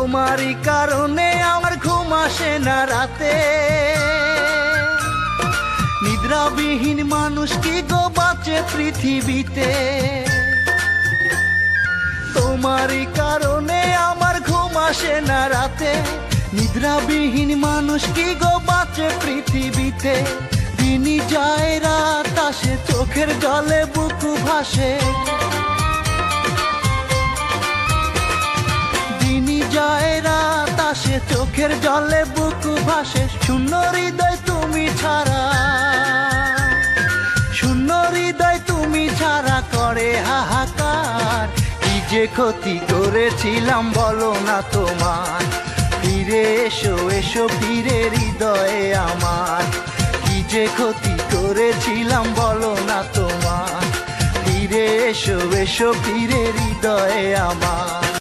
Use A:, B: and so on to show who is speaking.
A: তোমারই কারণে আমার ঘুম আসে না রাতে। নিদ্রাবিহীন মানুষ কি গো বাঁচে পৃথিবীতে। তোমারই কারণে আমার ঘুম আসে না রাতে। নিদ্রাবিহীন মানুষ কি গো বাঁচে পৃথিবীতে। দিনই যায় রাত আসে, চোখের জলে বুকু ভাসে। দিনই যায় রাত আসে, চোখের জলে বুকু ভাসে। শূন্য হৃদয় তুমি ছাড়া, শূন্য হৃদয় তুমি ছাড়া করে হাহাকার। কি যে ক্ষতি করেছিলাম বলো না তোমার। ফিরে এসো এসো ফিরে হৃদয়ে আমার। কি যে ক্ষতি করেছিলাম বলো না তোমার। ফিরে এসো এসো ফিরে হৃদয়ে আমার।